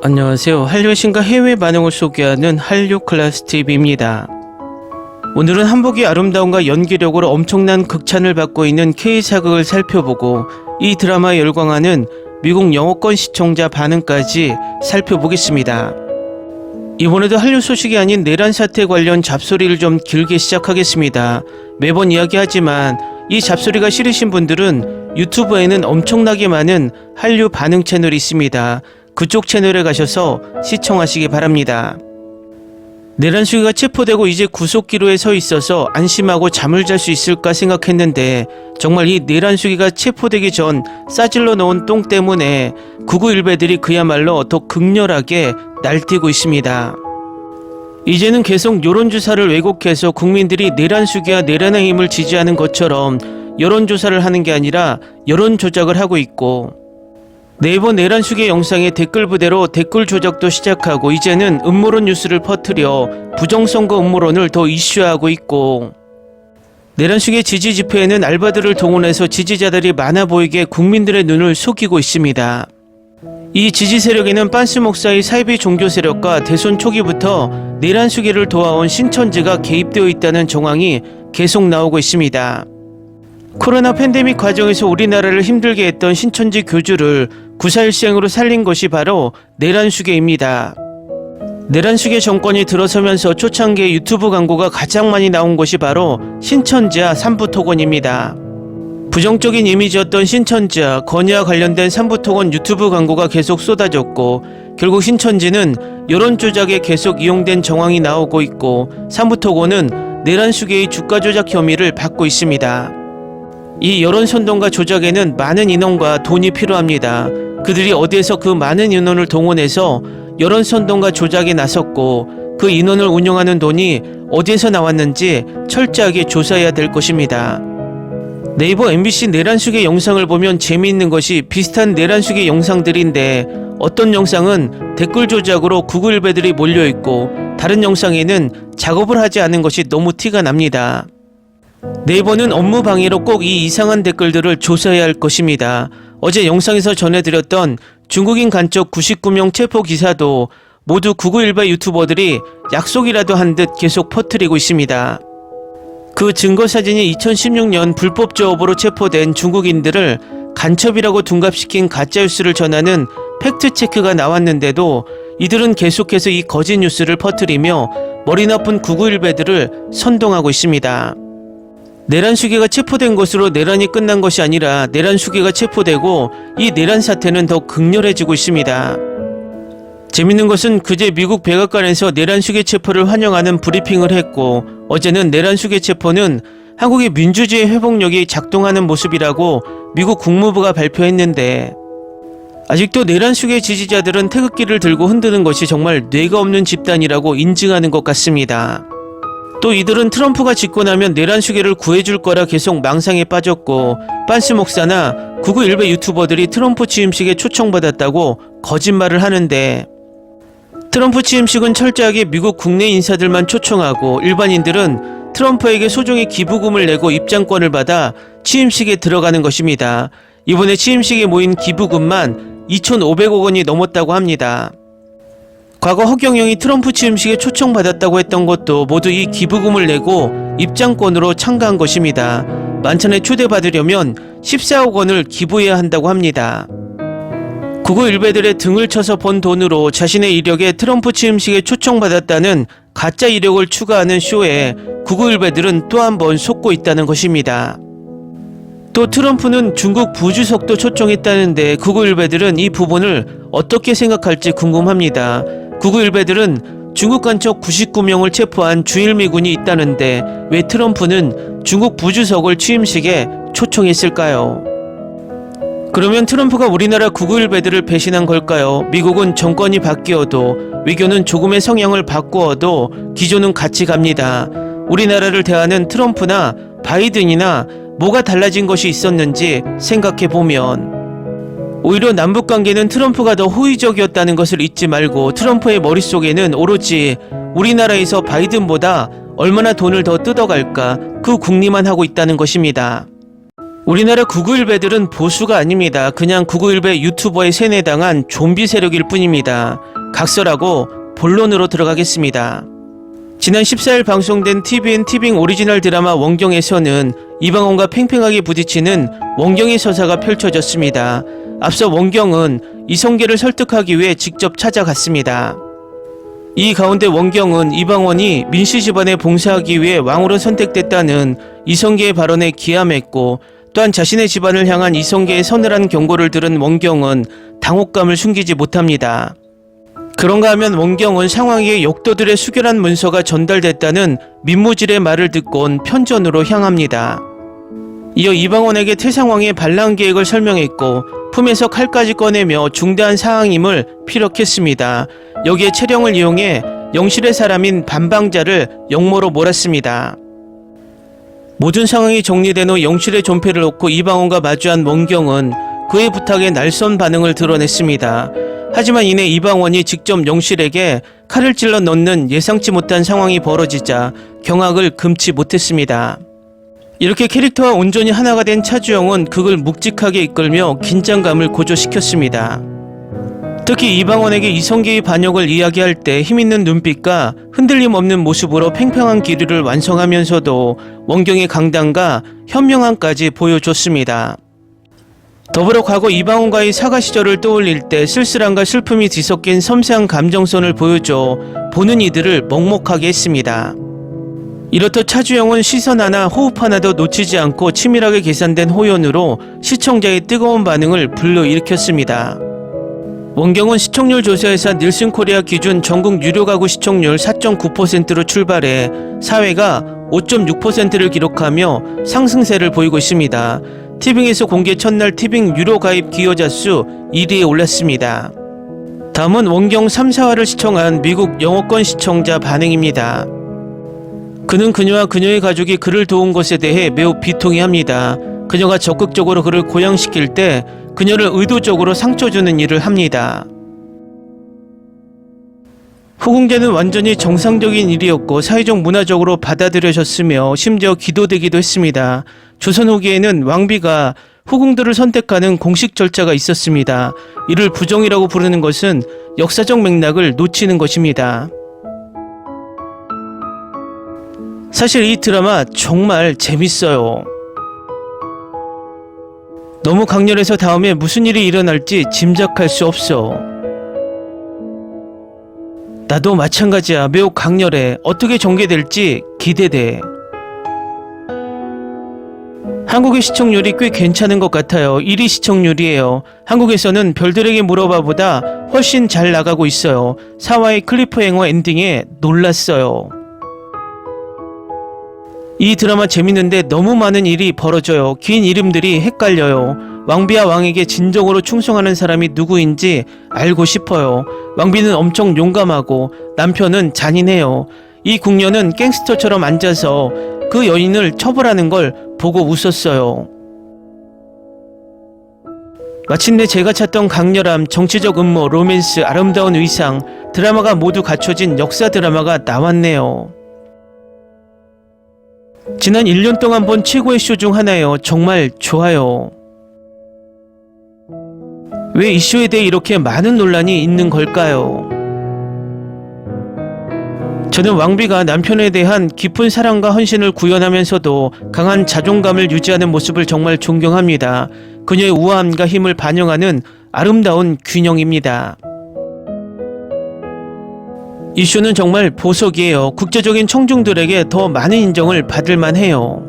안녕하세요. 한류의 신과 해외 반응을 소개하는 한류 클래스 TV입니다. 오늘은 한복이 아름다움과 연기력으로 엄청난 극찬을 받고 있는 K사극을 살펴보고 이 드라마에 열광하는 미국 영어권 시청자 반응까지 살펴보겠습니다. 이번에도 한류 소식이 아닌 내란 사태 관련 잡소리를 좀 길게 시작하겠습니다. 매번 이야기하지만 이 잡소리가 싫으신 분들은 유튜브에는 엄청나게 많은 한류 반응 채널이 있습니다. 그쪽 채널에 가셔서 시청하시기 바랍니다. 내란수기가 체포되고 이제 구속기로에 서 있어서 안심하고 잠을 잘 수 있을까 생각했는데 정말 이 내란수기가 체포되기 전 싸질러 놓은 똥 때문에 991배들이 그야말로 더 극렬하게 날뛰고 있습니다. 이제는 계속 여론조사를 왜곡해서 국민들이 내란수기와 내란의 힘을 지지하는 것처럼 여론조사를 하는 게 아니라 여론조작을 하고 있고, 네이버 내란수기 영상의 댓글 부대로 댓글 조작도 시작하고 이제는 음모론 뉴스를 퍼뜨려 부정선거 음모론을 더 이슈화하고 있고, 내란수기 지지 집회에는 알바들을 동원해서 지지자들이 많아 보이게 국민들의 눈을 속이고 있습니다. 이 지지 세력에는 빤스 목사의 사이비 종교 세력과 대선 초기부터 내란수기를 도와온 신천지가 개입되어 있다는 정황이 계속 나오고 있습니다. 코로나 팬데믹 과정에서 우리나라를 힘들게 했던 신천지 교주를 구사일생으로 살린 것이 바로 내란수계입니다. 내란수계 정권이 들어서면서 초창기에 유튜브 광고가 가장 많이 나온 것이 바로 신천지와 삼부토건입니다. 부정적인 이미지였던 신천지와 건의와 관련된 삼부토건 유튜브 광고가 계속 쏟아졌고, 결국 신천지는 여론조작에 계속 이용된 정황이 나오고 있고, 삼부토건은 내란수계의 주가 조작 혐의를 받고 있습니다. 이 여론선동과 조작에는 많은 인원과 돈이 필요합니다. 그들이 어디에서 그 많은 인원을 동원해서 여론선동과 조작에 나섰고 그 인원을 운영하는 돈이 어디에서 나왔는지 철저하게 조사해야 될 것입니다. 네이버 MBC 내란수계 영상을 보면 재미있는 것이 비슷한 내란수계 영상들인데, 어떤 영상은 댓글 조작으로 991배들이 몰려있고 다른 영상에는 작업을 하지 않은 것이 너무 티가 납니다. 네이버는 업무 방해로 꼭 이 이상한 댓글들을 조사해야 할 것입니다. 어제 영상에서 전해드렸던 중국인 간첩 99명 체포 기사도 모두 991배 유튜버들이 약속이라도 한 듯 계속 퍼뜨리고 있습니다. 그 증거사진이 2016년 불법 조업으로 체포된 중국인들을 간첩이라고 둔갑시킨 가짜뉴스를 전하는 팩트체크가 나왔는데도 이들은 계속해서 이 거짓 뉴스를 퍼뜨리며 머리 나쁜 991배들을 선동하고 있습니다. 내란수기가 체포된 것으로 내란이 끝난 것이 아니라 내란수기가 체포되고 이 내란 사태는 더 극렬해지고 있습니다. 재밌는 것은 그제 미국 백악관에서 내란수기 체포를 환영하는 브리핑을 했고, 어제는 내란수기 체포는 한국의 민주주의 회복력이 작동하는 모습이라고 미국 국무부가 발표했는데, 아직도 내란수기 지지자들은 태극기를 들고 흔드는 것이 정말 뇌가 없는 집단이라고 인증하는 것 같습니다. 또 이들은 트럼프가 집권하면 내란수계를 구해줄 거라 계속 망상에 빠졌고, 빤스 목사나 991배 유튜버들이 트럼프 취임식에 초청받았다고 거짓말을 하는데, 트럼프 취임식은 철저하게 미국 국내 인사들만 초청하고 일반인들은 트럼프에게 소정의 기부금을 내고 입장권을 받아 취임식에 들어가는 것입니다. 이번에 취임식에 모인 기부금만 2,500억 원이 넘었다고 합니다. 과거 허경영이 트럼프 취임식에 초청받았다고 했던 것도 모두 이 기부금을 내고 입장권으로 참가한 것입니다. 만찬에 초대받으려면 14억 원을 기부해야 한다고 합니다. 991배들의 등을 쳐서 번 돈으로 자신의 이력에 트럼프 취임식에 초청받았다는 가짜 이력을 추가하는 쇼에 991배들은 또 한 번 속고 있다는 것입니다. 또 트럼프는 중국 부주석도 초청했다는데 991배들은 이 부분을 어떻게 생각할지 궁금합니다. 991배들은 중국 간첩 99명을 체포한 주일미군이 있다는데 왜 트럼프는 중국 부주석을 취임식에 초청했을까요? 그러면 트럼프가 우리나라 991배들을 배신한 걸까요? 미국은 정권이 바뀌어도, 외교는 조금의 성향을 바꾸어도 기조는 같이 갑니다. 우리나라를 대하는 트럼프나 바이든이나 뭐가 달라진 것이 있었는지 생각해보면, 오히려 남북관계는 트럼프가 더 호의적이었다는 것을 잊지 말고 트럼프의 머릿속에는 오로지 우리나라에서 바이든보다 얼마나 돈을 더 뜯어갈까 그 궁리만 하고 있다는 것입니다. 우리나라 991배들은 보수가 아닙니다. 그냥 991배 유튜버에 세뇌당한 좀비 세력일 뿐입니다. 각설하고 본론으로 들어가겠습니다. 지난 14일 방송된 TVN 티빙 오리지널 드라마 원경에서는 이방원과 팽팽하게 부딪히는 원경의 서사가 펼쳐졌습니다. 앞서 원경은 이성계를 설득하기 위해 직접 찾아갔습니다. 이 가운데 원경은 이방원이 민씨 집안에 봉사하기 위해 왕으로 선택됐다는 이성계의 발언에 기함했고, 또한 자신의 집안을 향한 이성계의 서늘한 경고를 들은 원경은 당혹감을 숨기지 못합니다. 그런가 하면 원경은 상황에게 역도들의 수결한 문서가 전달됐다는 민무질의 말을 듣고 온 편전으로 향합니다. 이어 이방원에게 태상왕의 반란 계획을 설명했고, 품에서 칼까지 꺼내며 중대한 사항임을 피력했습니다. 여기에 채령을 이용해 영실의 사람인 반방자를 영모로 몰았습니다. 모든 상황이 정리된 후 영실의 존폐를 놓고 이방원과 마주한 원경은 그의 부탁에 날선 반응을 드러냈습니다. 하지만 이내 이방원이 직접 영실에게 칼을 찔러 넣는 예상치 못한 상황이 벌어지자 경악을 금치 못했습니다. 이렇게 캐릭터와 온전히 하나가 된 차주영은 극을 묵직하게 이끌며 긴장감을 고조시켰습니다. 특히 이방원에게 이성계의 반역을 이야기할 때 힘있는 눈빛과 흔들림 없는 모습으로 팽팽한 기류를 완성하면서도 원경의 강단과 현명함까지 보여줬습니다. 더불어 과거 이방원과의 사과 시절을 떠올릴 때 쓸쓸함과 슬픔이 뒤섞인 섬세한 감정선을 보여줘 보는 이들을 먹먹하게 했습니다. 이렇듯 차주영은 시선 하나 호흡 하나도 놓치지 않고 치밀하게 계산된 호연으로 시청자의 뜨거운 반응을 불러일으켰습니다. 원경은 시청률 조사회사 닐슨코리아 기준 전국 유료 가구 시청률 4.9%로 출발해 사회가 5.6%를 기록하며 상승세를 보이고 있습니다. 티빙에서 공개 첫날 티빙 유료 가입 기여자 수 1위에 올랐습니다. 다음은 원경 3, 4화를 시청한 미국 영어권 시청자 반응입니다. 그는 그녀와 그녀의 가족이 그를 도운 것에 대해 매우 비통해합니다. 그녀가 적극적으로 그를 고양시킬 때 그녀를 의도적으로 상처 주는 일을 합니다. 후궁제는 완전히 정상적인 일이었고 사회적 문화적으로 받아들여졌으며 심지어 기도되기도 했습니다. 조선 후기에는 왕비가 후궁들을 선택하는 공식 절차가 있었습니다. 이를 부정이라고 부르는 것은 역사적 맥락을 놓치는 것입니다. 사실 이 드라마 정말 재밌어요. 너무 강렬해서 다음에 무슨 일이 일어날지 짐작할 수 없어. 나도 마찬가지야. 매우 강렬해. 어떻게 전개될지 기대돼. 한국의 시청률이 꽤 괜찮은 것 같아요. 1위 시청률이에요. 한국에서는 별들에게 물어봐보다 훨씬 잘 나가고 있어요. 4화의 클리프행어 엔딩에 놀랐어요. 이 드라마 재밌는데 너무 많은 일이 벌어져요. 긴 이름들이 헷갈려요. 왕비와 왕에게 진정으로 충성하는 사람이 누구인지 알고 싶어요. 왕비는 엄청 용감하고 남편은 잔인해요. 이 궁녀는 갱스터처럼 앉아서 그 여인을 처벌하는 걸 보고 웃었어요. 마침내 제가 찾던 강렬함, 정치적 음모, 로맨스, 아름다운 의상, 드라마가 모두 갖춰진 역사 드라마가 나왔네요. 지난 1년 동안 본 최고의 쇼 중 하나예요. 정말 좋아요. 왜 이 쇼에 대해 이렇게 많은 논란이 있는 걸까요? 저는 왕비가 남편에 대한 깊은 사랑과 헌신을 구현하면서도 강한 자존감을 유지하는 모습을 정말 존경합니다. 그녀의 우아함과 힘을 반영하는 아름다운 균형입니다. 이 쇼는 정말 보석이에요. 국제적인 청중들에게 더 많은 인정을 받을 만해요.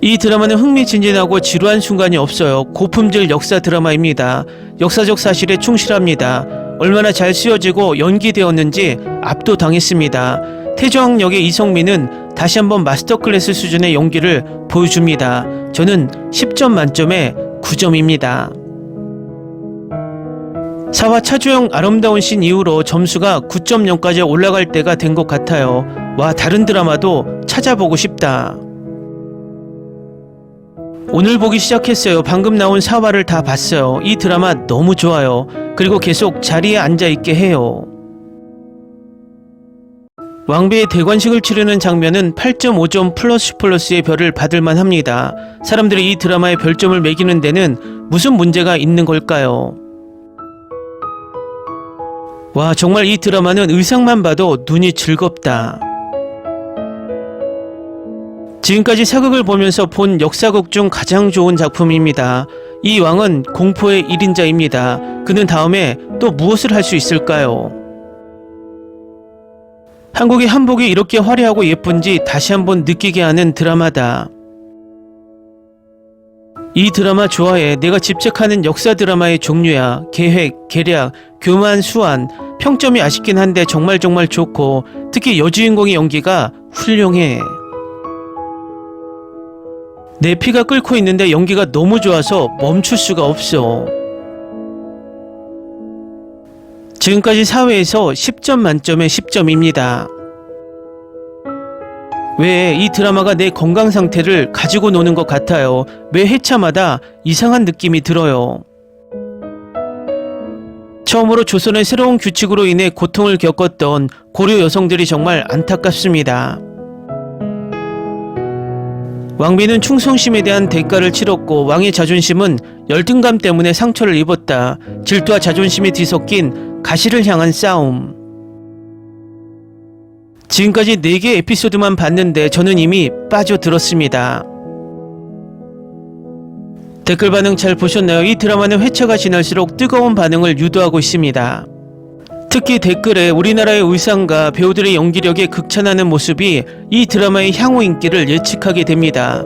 이 드라마는 흥미진진하고 지루한 순간이 없어요. 고품질 역사 드라마입니다. 역사적 사실에 충실합니다. 얼마나 잘 쓰여지고 연기되었는지 압도당했습니다. 태조왕 역의 이성민은 다시 한번 마스터 클래스 수준의 연기를 보여줍니다. 저는 10점 만점에 9점입니다. 4화 차주영 아름다운 씬 이후로 점수가 9.0까지 올라갈 때가 된 것 같아요. 와, 다른 드라마도 찾아보고 싶다. 오늘 보기 시작했어요. 방금 나온 4화를 다 봤어요. 이 드라마 너무 좋아요. 그리고 계속 자리에 앉아있게 해요. 왕비의 대관식을 치르는 장면은 8.5점 플러스의 별을 받을만 합니다. 사람들이 이 드라마에 별점을 매기는 데는 무슨 문제가 있는 걸까요? 와, 정말 이 드라마는 의상만 봐도 눈이 즐겁다. 지금까지 사극을 보면서 본 역사극 중 가장 좋은 작품입니다. 이 왕은 공포의 1인자입니다. 그는 다음에 또 무엇을 할 수 있을까요? 한국의 한복이 이렇게 화려하고 예쁜지 다시 한번 느끼게 하는 드라마다. 이 드라마 좋아해. 내가 집착하는 역사 드라마의 종류야. 계획, 계략, 교만, 수완. 평점이 아쉽긴 한데 정말 좋고, 특히 여주인공의 연기가 훌륭해. 내 피가 끓고 있는데 연기가 너무 좋아서 멈출 수가 없어. 지금까지 4회에서 10점 만점에 10점입니다. 왜 이 드라마가 내 건강 상태를 가지고 노는 것 같아요. 매 회차마다 이상한 느낌이 들어요. 처음으로 조선의 새로운 규칙으로 인해 고통을 겪었던 고려 여성들이 정말 안타깝습니다. 왕비는 충성심에 대한 대가를 치렀고 왕의 자존심은 열등감 때문에 상처를 입었다. 질투와 자존심이 뒤섞인 가시를 향한 싸움. 지금까지 4개 에피소드만 봤는데 저는 이미 빠져들었습니다. 댓글 반응 잘 보셨나요? 이 드라마는 회차가 지날수록 뜨거운 반응을 유도하고 있습니다. 특히 댓글에 우리나라의 의상과 배우들의 연기력에 극찬하는 모습이 이 드라마의 향후 인기를 예측하게 됩니다.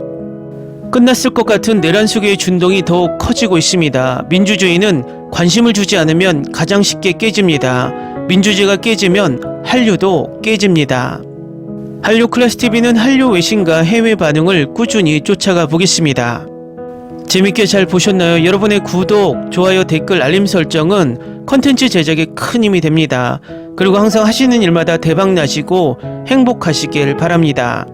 끝났을 것 같은 내란 속의 준동이 더욱 커지고 있습니다. 민주주의는 관심을 주지 않으면 가장 쉽게 깨집니다. 민주주의가 깨지면 한류도 깨집니다. 한류 클래스TV는 한류 외신과 해외 반응을 꾸준히 쫓아가 보겠습니다. 재밌게 잘 보셨나요? 여러분의 구독, 좋아요, 댓글, 알림 설정은 컨텐츠 제작에 큰 힘이 됩니다. 그리고 항상 하시는 일마다 대박 나시고 행복하시길 바랍니다.